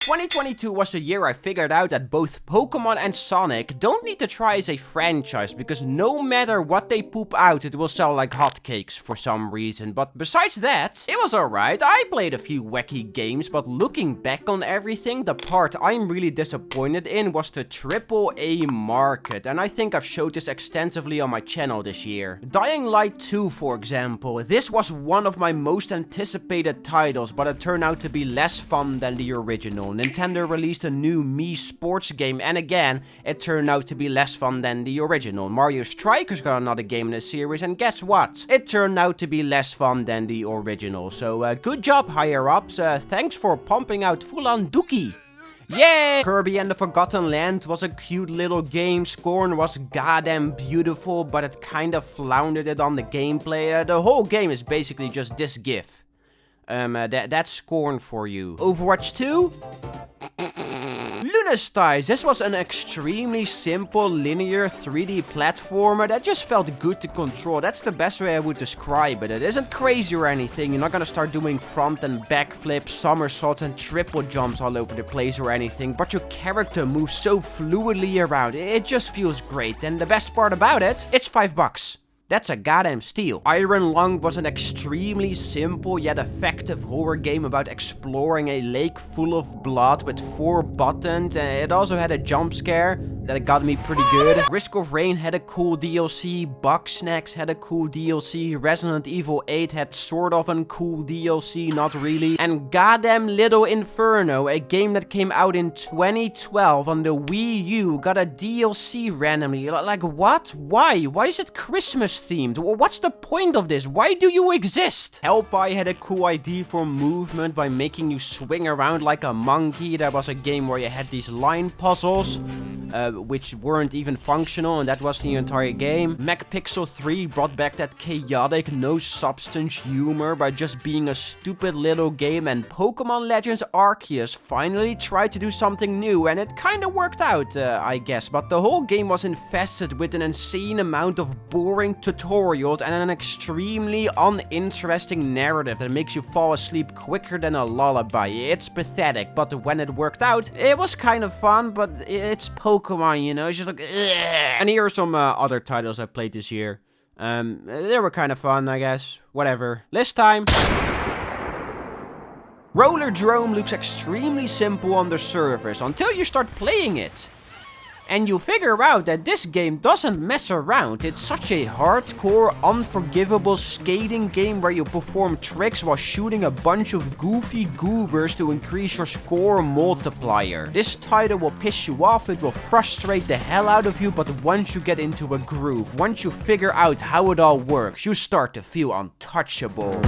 2022 was a year I figured out that both Pokemon and Sonic don't need to try as a franchise, because no matter what they poop out, it will sell like hotcakes for some reason. But besides that, it was alright. I played a few wacky games, but looking back on everything, the part I'm really disappointed in was the AAA market, and I think I've showed this extensively on my channel this year. Dying Light 2, for example. This was one of my most anticipated titles, but it turned out to be less fun than the original. Nintendo released a new Mii sports game, and again, it turned out to be less fun than the original. Mario Strikers got another game in the series, and guess what? It turned out to be less fun than the original. So, good job, higher-ups. Thanks for pumping out full-on Dookie. Yay! Kirby and the Forgotten Land was a cute little game. Scorn was goddamn beautiful, but it kind of floundered it on the gameplay. The whole game is basically just this gif. That's Scorn for you. Overwatch 2? Lunastice. This was an extremely simple linear 3D platformer that just felt good to control. That's the best way I would describe it. It isn't crazy or anything. You're not gonna start doing front and back flips, somersaults and triple jumps all over the place or anything, but your character moves so fluidly around. It just feels great, and the best part about it, it's $5. That's a goddamn steal. Iron Lung was an extremely simple yet effective horror game about exploring a lake full of blood with 4 buttons, and it also had a jump scare that got me pretty good. Risk of Rain had a cool DLC, Bugsnax had a cool DLC, Resident Evil 8 had sort of a cool DLC, not really, and goddamn Little Inferno, a game that came out in 2012 on the Wii U, got a DLC randomly. Like, what? Why? Why is it Christmas themed? What's the point of this? Why do you exist? Helpeye had a cool idea for movement by making you swing around like a monkey. There was a game where you had these line puzzles, which weren't even functional, and that was the entire game. MacPixel 3 brought back that chaotic, no substance humor by just being a stupid little game, and Pokemon Legends Arceus finally tried to do something new, and it kinda worked out, I guess, but the whole game was infested with an insane amount of boring tutorials and an extremely uninteresting narrative that makes you fall asleep quicker than a lullaby. It's pathetic, but when it worked out, it was kind of fun, but it's Pokemon, you know, it's just like, ugh. And here are some other titles I played this year. They were kind of fun, I guess. Whatever. List time. Roller Drome looks extremely simple on the surface until you start playing it. And you figure out that this game doesn't mess around. It's such a hardcore, unforgivable skating game where you perform tricks while shooting a bunch of goofy goobers to increase your score multiplier. This title will piss you off, it will frustrate the hell out of you, but once you get into a groove, once you figure out how it all works, you start to feel untouchable.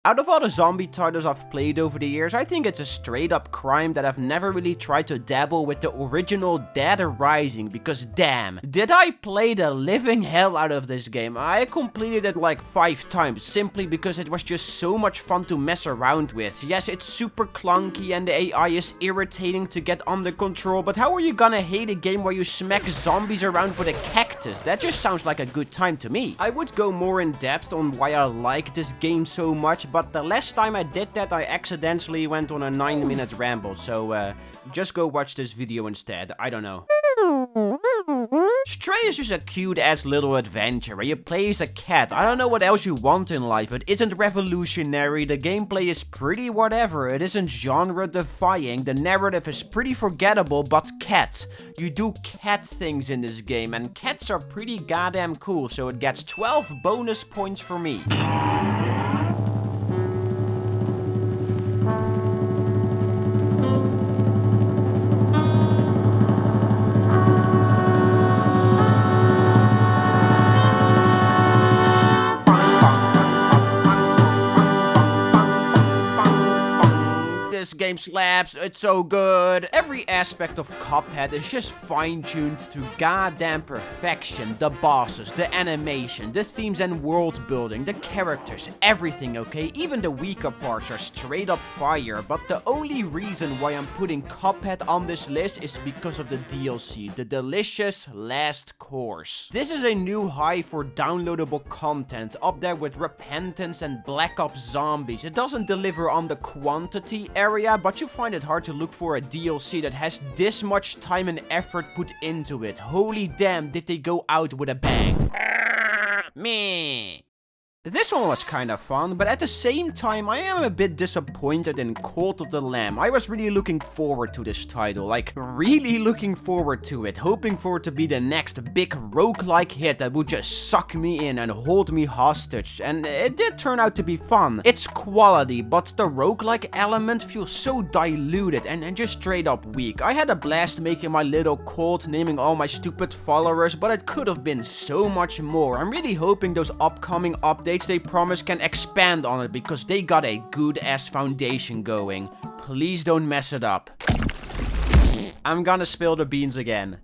Out of all the zombie titles I've played over the years, I think it's a straight up crime that I've never really tried to dabble with the original Dead Rising, because damn, did I play the living hell out of this game. I completed it like 5 times, simply because it was just so much fun to mess around with. Yes, it's super clunky and the AI is irritating to get under control, but how are you gonna hate a game where you smack zombies around with a cactus? That just sounds like a good time to me. I would go more in depth on why I like this game so much, but the last time I did that, I accidentally went on a 9-minute ramble, so just go watch this video instead. I don't know. Stray is just a cute-ass little adventure where you play as a cat. I don't know what else you want in life. It isn't revolutionary, the gameplay is pretty whatever, it isn't genre-defying, the narrative is pretty forgettable, but cat. You do cat things in this game, and cats are pretty goddamn cool, so it gets 12 bonus points for me. game slaps, it's so good. Every aspect of Cuphead is just fine-tuned to goddamn perfection. The bosses, the animation, the themes and world building, the characters, everything, okay? Even the weaker parts are straight up fire, but the only reason why I'm putting Cuphead on this list is because of the DLC, the delicious last course. This is a new high for downloadable content, up there with Repentance and Black Ops Zombies. It doesn't deliver on the quantity area, but you find it hard to look for a DLC that has this much time and effort put into it. Holy damn, did they go out with a bang. Meh. This one was kind of fun, but at the same time I am a bit disappointed in Cult of the Lamb. I was really looking forward to this title, like really looking forward to it, hoping for it to be the next big roguelike hit that would just suck me in and hold me hostage, and it did turn out to be fun. It's quality, but the roguelike element feels so diluted and just straight up weak. I had a blast making my little cult, naming all my stupid followers, but it could have been so much more. I'm really hoping those upcoming updates they promise can expand on it, because they got a good ass foundation going. Please don't mess it up. I'm gonna spill the beans again.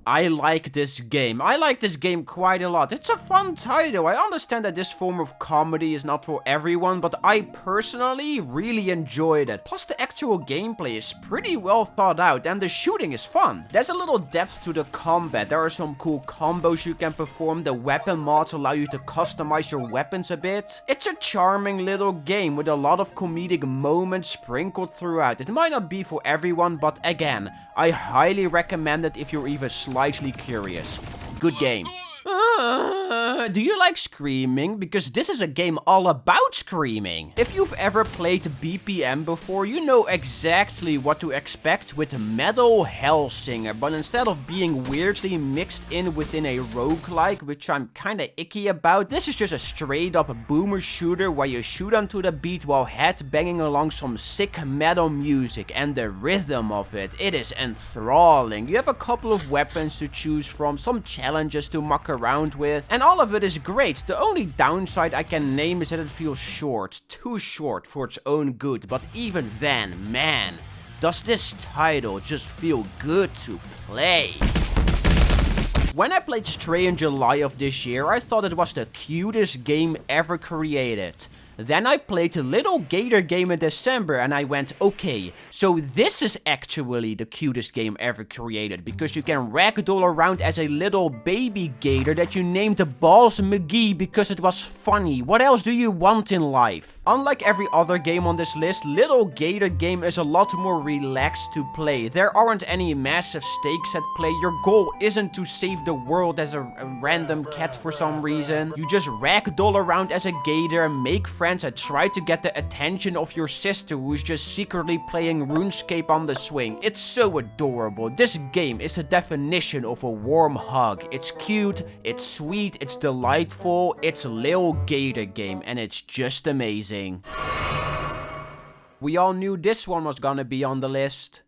I like this game. I like this game quite a lot. It's a fun title. I understand that this form of comedy is not for everyone, but I personally really enjoyed it. Plus the actual gameplay is pretty well thought out and the shooting is fun. There's a little depth to the combat. There are some cool combos you can perform. The weapon mods allow you to customize your weapons a bit. It's a charming little game with a lot of comedic moments sprinkled throughout. It might not be for everyone, but again, I highly recommend it if you're even slightly curious. Good game. Do you like screaming? Because this is a game all about screaming. If you've ever played BPM before, you know exactly what to expect with Metal Hellsinger, but instead of being weirdly mixed in within a roguelike, which I'm kinda icky about, this is just a straight up boomer shooter where you shoot onto the beat while head-banging along some sick metal music, and the rhythm of it is enthralling. You have a couple of weapons to choose from, some challenges to muck around with, and all of it is great. The only downside I can name is that it feels short, too short for its own good, but even then, man, does this title just feel good to play. When I played Stray in July of this year, I thought it was the cutest game ever created. Then I played the Little Gator game in December and I went, okay, so this is actually the cutest game ever created, because you can ragdoll around as a little baby gator that you named Balls McGee because it was funny. What else do you want in life? Unlike every other game on this list, Little Gator game is a lot more relaxed to play. There aren't any massive stakes at play. Your goal isn't to save the world as a random cat for some reason. You just ragdoll around as a gator, make friends, and try to get the attention of your sister who's just secretly playing RuneScape on the swing. It's so adorable. This game is the definition of a warm hug. It's cute, it's sweet, it's delightful, it's a Lil Gator game, and it's just amazing. We all knew this one was gonna be on the list.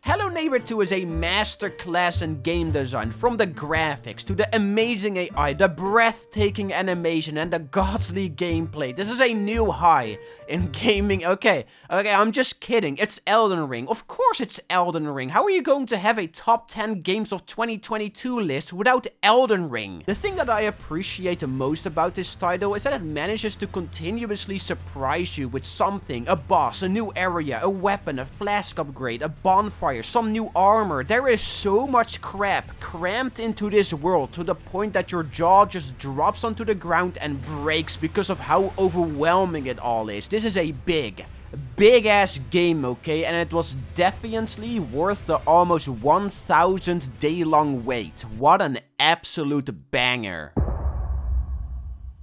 Hello Neighbor 2 is a masterclass in game design, from the graphics to the amazing AI, the breathtaking animation and the godly gameplay. This is a new high in gaming. Okay, I'm just kidding. It's Elden Ring. Of course it's Elden Ring. How are you going to have a top 10 games of 2022 list without Elden Ring? The thing that I appreciate the most about this title is that it manages to continuously surprise you with something, a boss, a new area, a weapon, a flask upgrade, a bonfire, some new armor. There is so much crap crammed into this world to the point that your jaw just drops onto the ground and breaks because of how overwhelming it all is. This is a big ass game, okay, and it was definitely worth the almost 1,000 day long wait. What an absolute banger.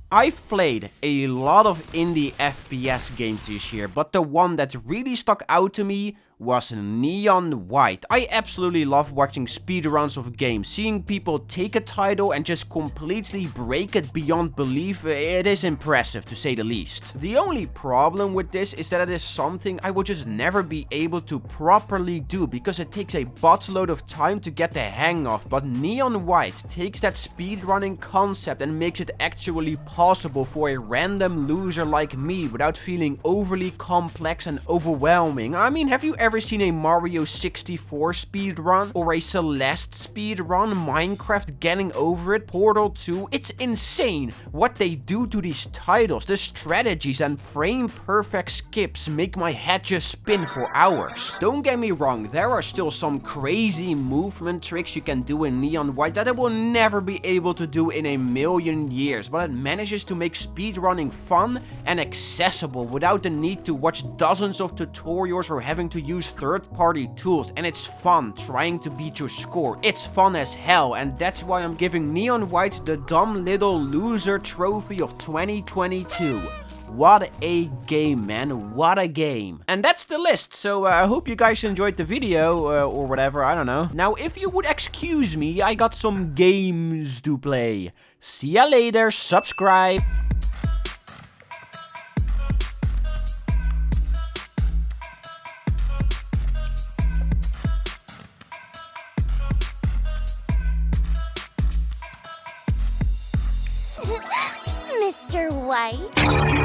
I've played a lot of indie FPS games this year, but the one that really stuck out to me was Neon White. I absolutely love watching speedruns of games. Seeing people take a title and just completely break it beyond belief, it is impressive to say the least. The only problem with this is that it is something I would just never be able to properly do because it takes a buttload of time to get the hang of, but Neon White takes that speedrunning concept and makes it actually possible for a random loser like me without feeling overly complex and overwhelming. I mean, have you ever seen a Mario 64 speedrun or a Celeste speedrun? Minecraft Getting Over It, Portal 2? It's insane what they do to these titles. The strategies and frame perfect skips make my head just spin for hours. Don't get me wrong, there are still some crazy movement tricks you can do in Neon White that I will never be able to do in a million years, but it manages to make speedrunning fun and accessible without the need to watch dozens of tutorials or having to use third-party tools, and it's fun trying to beat your score. It's fun as hell, and that's why I'm giving Neon White the dumb little loser trophy of 2022. What a game, man. What a game. And that's the list. So I hope you guys enjoyed the video or whatever. I don't know. Now, if you would excuse me, I got some games to play. See ya later. Subscribe. Mr. White?